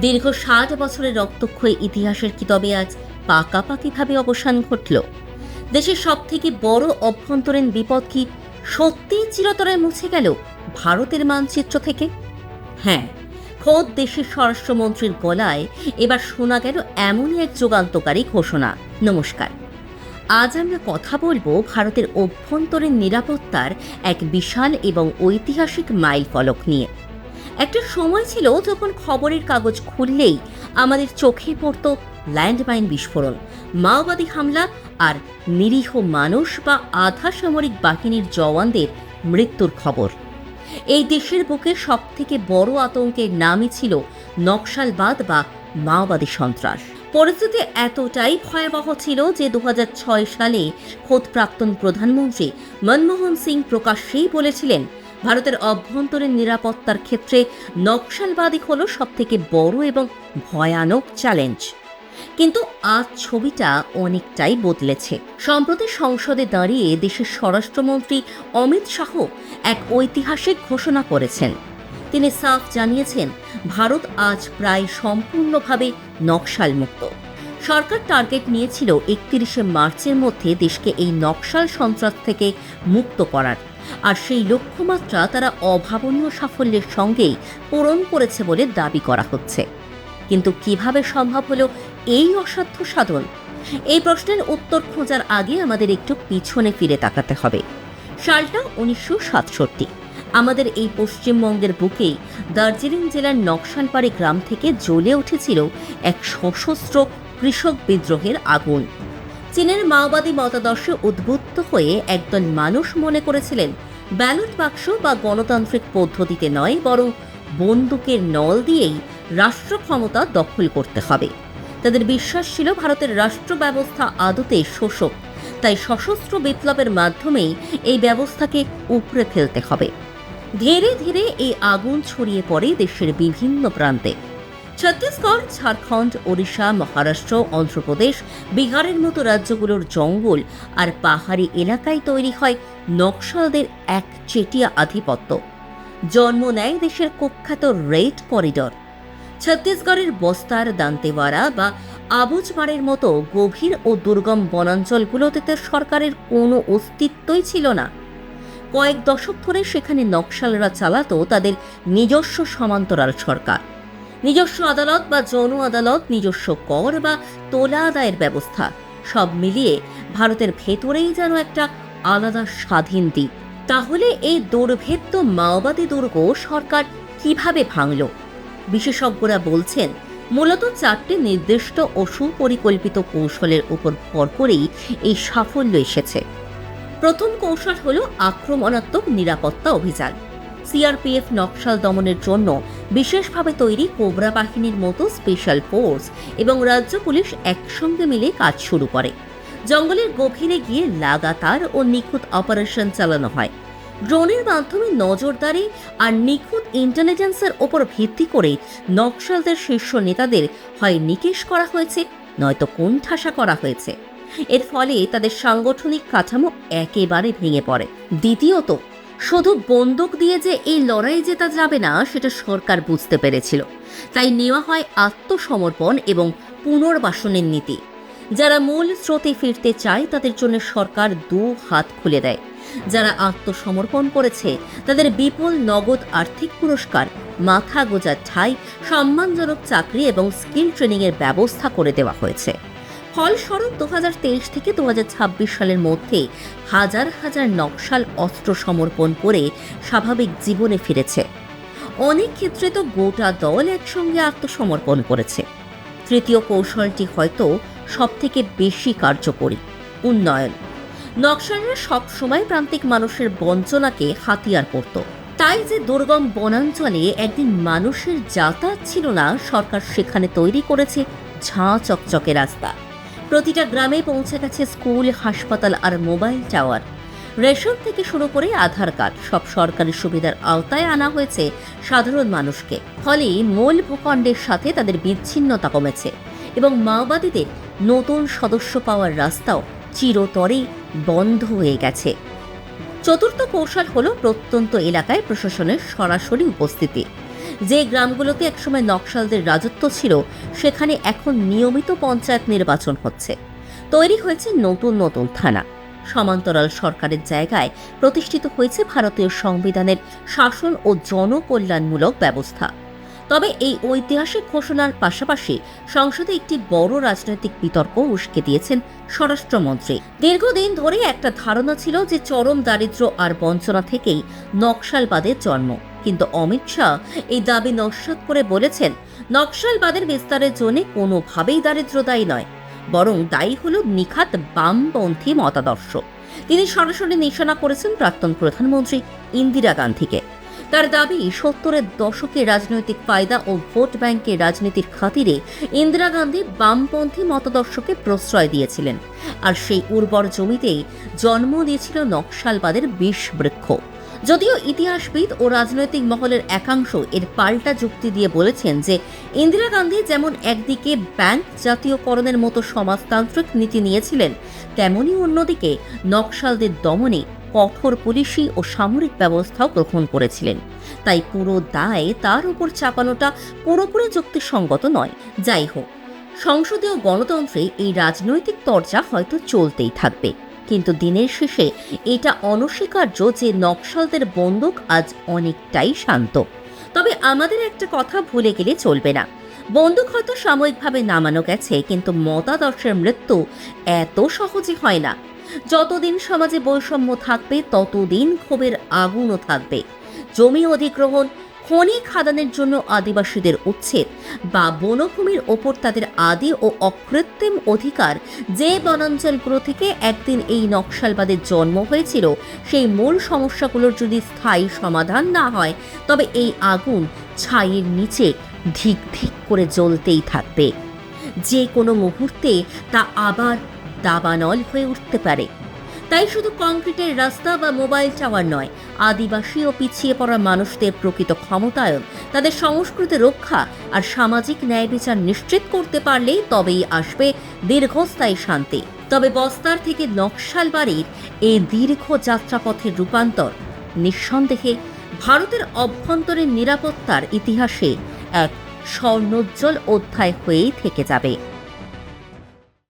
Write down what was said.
দীর্ঘ ৬০ বছরের রক্তক্ষয়ী ইতিহাসের কি তবে আজ পাকাপাকিভাবে অবসান ঘটল? দেশের সবথেকে বড় অভ্যন্তরীণ বিপদ কি সত্যিই চিরতরে মুছে গেল ভারতের মানচিত্র থেকে? হ্যাঁ, খোদ দেশের স্বরাষ্ট্রমন্ত্রীর গলায় এবার শোনা গেল এমনই এক যুগান্তকারী ঘোষণা। নমস্কার, আজ আমরা কথা বলবো ভারতের অভ্যন্তরীণ নিরাপত্তার এক বিশাল এবং ঐতিহাসিক মাইল ফলক নিয়ে। একটা সময় ছিল যখন খবরের কাগজ খুললেই আমাদের চোখে পড়ত ল্যান্ডমাইন বিস্ফোরণ, মাওবাদী হামলা আর নিরীহ মানুষ বা আধা সামরিক বাহিনীর জওয়ানদের মৃত্যুর খবর। এই দেশের বুকে সবথেকে বড় আতঙ্কের নামই ছিল নকশালবাদ বা মাওবাদী সন্ত্রাস। পরিস্থিতি এতটাই ভয়াবহ ছিল যে ২০০৬ সালে খোদ প্রাক্তন প্রধানমন্ত্রী মনমোহন সিং প্রকাশ্যেই বলেছিলেন, ভারতের অভ্যন্তরীণ নিরাপত্তার ক্ষেত্রে নকশালবাদই হল সবথেকে বড় এবং ভয়ানক চ্যালেঞ্জ। কিন্তু আজ ছবিটা অনেকটাই বদলেছে। সম্প্রতি সংসদে দাঁড়িয়ে দেশের স্বরাষ্ট্রমন্ত্রী অমিত শাহ এক ঐতিহাসিক ঘোষণা করেছেন। তিনি সাফ জানিয়েছেন, ভারত আজ প্রায় সম্পূর্ণভাবে নকশাল মুক্ত। সরকার টার্গেট নিয়েছিল ৩১শে মার্চের মধ্যে দেশকে এই নকশাল সন্ত্রাস থেকে মুক্ত করার, আর সেই লক্ষ্যমাত্রা তারা অভাবনীয় সাফল্যের সঙ্গেই পূরণ করেছে বলে দাবি করা হচ্ছে। কিন্তু কিভাবে সম্ভব হলো এই অসাধ্য সাধন? এই প্রশ্নের উত্তর খোঁজার আগে আমাদের একটু পিছনে ফিরে তাকাতে হবে। সালটা ১৯৬৭। আমাদের এই পশ্চিমবঙ্গের বুকেই দার্জিলিং জেলার নকশালবাড়ি গ্রাম থেকে জ্বলে উঠেছিল এক সশস্ত্র কৃষক বিদ্রোহের আগুন। চীনের মাওবাদী মতাদর্শে উদ্বুদ্ধ হয়ে একদল মানুষ মনে করেছিলেন, ব্যালট বাক্স বা গণতান্ত্রিক পদ্ধতিতে নয়, বরং বন্দুকের নল দিয়েই রাষ্ট্র ক্ষমতা দখল করতে হবে। তাদের বিশ্বাস ছিল ভারতের রাষ্ট্র ব্যবস্থা আদতে শোষক, তাই সশস্ত্র বিপ্লবের মাধ্যমেই এই ব্যবস্থাকে উপড়ে ফেলতে হবে। ধীরে ধীরে এই আগুন ছড়িয়ে পড়ে দেশের বিভিন্ন প্রান্তে। ছত্তিশগড়, ঝাড়খণ্ড, ওড়িশা, মহারাষ্ট্র, অন্ধ্রপ্রদেশ, বিহারের মতো রাজ্যগুলোর জঙ্গল আর পাহাড়ি এলাকায় তৈরি হয় নকশালদের এক চেটিয়া আধিপত্য। জন্ম নেয় দেশের কুখ্যাত রেড করিডর। ছত্তিশগড়ের বস্তার, দান্তেওয়াড়া বা আবুজমারের মতো গভীর ও দুর্গম বনাঞ্চলগুলোতে তো সরকারের কোনো অস্তিত্বই ছিল না। কয়েক দশক ধরে সেখানে নকশালরা চালাতো তাদের নিজস্ব সমান্তরাল সরকার, নিজস্ব আদালত বা জন আদালত, নিজস্ব কর বা তোলা আদায়ের ব্যবস্থা, সব মিলিয়ে ভারতের ভেতরেই যেন একটা আলাদা স্বাধীন দ্বীপ। তাহলে এই দুর্ভেদ্য মাওবাদী দুর্গ সরকার কিভাবে ভাঙল? বিশেষজ্ঞরা বলছেন, মূলত ৪টি নির্দিষ্ট ও সুপরিকল্পিত কৌশলের উপর ভর করেই এই সাফল্য এসেছে। প্রথম কৌশল হল আক্রমণাত্মক নিরাপত্তা অভিযান। সিআরপিএফ নকশাল দমনের জন্য বিশেষভাবে তৈরি কোবরা বাহিনীর মতো স্পেশাল ফোর্স এবং রাজ্য পুলিশ একসঙ্গে মিলে কাজ শুরু করে। জঙ্গলের গভীরে গিয়ে লাগাতার ও নিখুঁত অপারেশন চালানো হয়। ড্রোনের মাধ্যমে নজরদারি আর নিখুঁত ইন্টেলিজেন্সের ওপর ভিত্তি করে নকশালদের শীর্ষ নেতাদের হয় নিকেশ করা হয়েছে, নয়তো কোণঠাসা করা হয়েছে। এর ফলে তাদের সাংগঠনিক কাঠামো একেবারে ভেঙে পড়ে। দ্বিতীয়ত, শুধু বন্দুক দিয়ে যে এই লড়াই জেতা যাবে না সেটা সরকার বুঝতে পেরেছিল, তাই নেওয়া হয় আত্মসমর্পণ এবং পুনর্বাসনের নীতি। যারা মূল স্রোতে ফিরতে চায় তাদের জন্য সরকার দু হাত খুলে দেয়। যারা আত্মসমর্পণ করেছে তাদের বিপুল নগদ আর্থিক পুরস্কার, মাথা গোঁজার ঠাঁই, সম্মানজনক চাকরি এবং স্কিল ট্রেনিংয়ের ব্যবস্থা করে দেওয়া হয়েছে। ফলস্বরূপ ২০২৩ থেকে ২০২৬ সালের মধ্যে হাজার হাজার নকশাল অস্ত্র সমর্পণ করে স্বাভাবিক জীবনে ফিরেছে। অনেক ক্ষেত্রে তো গোটা দল একসঙ্গে আত্মসমর্পণ করেছে। তৃতীয় কৌশলটি হয়তো সবথেকে বেশি কার্যকরী, উন্নয়ন। নকশালরা সবসময় প্রান্তিক মানুষের বঞ্চনাকে হাতিয়ার করত। তাই যে দুর্গম বনাঞ্চলে একদিন মানুষের যাতায়াত ছিল না, সরকার সেখানে তৈরি করেছে ঝাঁ চকচকে রাস্তা। প্রতিটা গ্রামে পৌঁছে গেছে স্কুল, হাসপাতাল আর মোবাইল টাওয়ার। রেশন থেকে শুরু করে আধার কার্ড, সব সরকারি সুবিধার আওতায় আনা হয়েছে সাধারণ মানুষকে। ফলে মূল ভূখণ্ডের সাথে তাদের বিচ্ছিন্নতা কমেছে এবং মাওবাদীদের নতুন সদস্য পাওয়ার রাস্তাও চিরতরে বন্ধ হয়ে গেছে। চতুর্থ কৌশল হল প্রত্যন্ত এলাকায় প্রশাসনের সরাসরি উপস্থিতি। যে গ্রামগুলোতে একসময় নকশালদের রাজত্ব ছিল সেখানে এখন নিয়মিত পঞ্চায়েত নির্বাচন হচ্ছে। তৈরি হয়েছে নতুন নতুন থানা। সমান্তরাল সরকারের জায়গায় প্রতিষ্ঠিত হয়েছে ভারতীয় সংবিধানের শাসন ও জনকল্যাণমূলক ব্যবস্থা। তবে এই ঐতিহাসিক ঘোষণার পাশাপাশি সংসদে একটি বড় রাজনৈতিক বিতর্ক উস্কে দিয়েছেন স্বরাষ্ট্রমন্ত্রী। দীর্ঘদিন ধরে একটা ধারণা ছিল যে চরম দারিদ্র্য আর বঞ্চনা থেকেই নকশালবাদের জন্ম, কিন্তু অমিত শাহ এই দাবি নস্যাৎ করে বলেছেন, নকশালবাদের বিস্তারের জন্য কোনোভাবেই দারিদ্র্য দায়ী নয়, বরং দায়ী হল নিখাত বামপন্থী মতাদর্শ। তিনি সরাসরি নিশানা করেছেন প্রাক্তন প্রধানমন্ত্রী ইন্দিরা গান্ধীকে। তার দাবি 70-এর দশকে রাজনৈতিক ফায়দা ও ভোট ব্যাংকের রাজনীতির খাতিরে ইন্দিরা গান্ধী বামপন্থী মতাদর্শকে প্রশ্রয় দিয়েছিলেন, আর সেই উর্বর জমিতেই জন্ম দিয়েছিল নকশালবাদের বিষ বৃক্ষ। যদিও ইতিহাসবিদ ও রাজনৈতিক মহলের একাংশ এর পাল্টা যুক্তি দিয়ে বলেছেন যে ইন্দিরা গান্ধী যেমন একদিকে ব্যাংক জাতীয়করণের মতো সমাজতান্ত্রিক নীতি নিয়েছিলেন, তেমনি অন্যদিকে নকশালদের দমনে কঠোর পুলিশি ও সামরিক ব্যবস্থাও গ্রহণ করেছিলেন। তাই পুরো দায় তার উপর চাপানোটা পুরোপুরি যুক্তিসঙ্গত নয়। যাই হোক, সংসদীয় গণতন্ত্রে এই রাজনৈতিক চর্চা হয়তো চলতেই থাকবে, কিন্তু দিনের শেষে এটা অনস্বীকার্য যে নকশালদের বন্দুক আজ অনেকটাই শান্ত। তবে আমাদের একটা কথা ভুলে গেলে চলবে না, বন্দুক হয়তো সাময়িকভাবে নামানো গেছে, কিন্তু মতাদর্শের মৃত্যু এত সহজে হয় না। যতদিন সমাজে বৈষম্য থাকবে ততদিন ক্ষোভের আগুনও থাকবে। জমি অধিগ্রহণ, খনি খাদানের জন্য আদিবাসীদের উচ্ছেদ বা বনভূমির ওপর তাদের আদি ও অকৃত্রিম অধিকার, যে বনাঞ্চলগুলো থেকে একদিন এই নকশালবাদের জন্ম হয়েছিল, সেই মূল সমস্যাগুলোর যদি স্থায়ী সমাধান না হয়, তবে এই আগুন ছাইয়ের নিচে ধিক ধিক করে জ্বলতেই থাকবে। যে কোনো মুহূর্তে তা আবার দাবানল হয়ে উঠতে পারে। তাই শুধু কংক্রিটের রাস্তা বা মোবাইল টাওয়ার নয়, আদিবাসী ও পিছিয়ে পড়া মানুষদের প্রকৃত ক্ষমতায়ন, তাদের সংস্কৃতি রক্ষা আর সামাজিক ন্যায় বিচার নিশ্চিত করতে পারলেই তবেই আসবে দীর্ঘস্থায়ী শান্তি। তবে বস্তার থেকে নকশালবাড়ির এই দীর্ঘ যাত্রাপথের রূপান্তর নিঃসন্দেহে ভারতের অভ্যন্তরীণ নিরাপত্তার ইতিহাসে এক স্বর্ণোজ্জ্বল অধ্যায় হয়েই থেকে যাবে।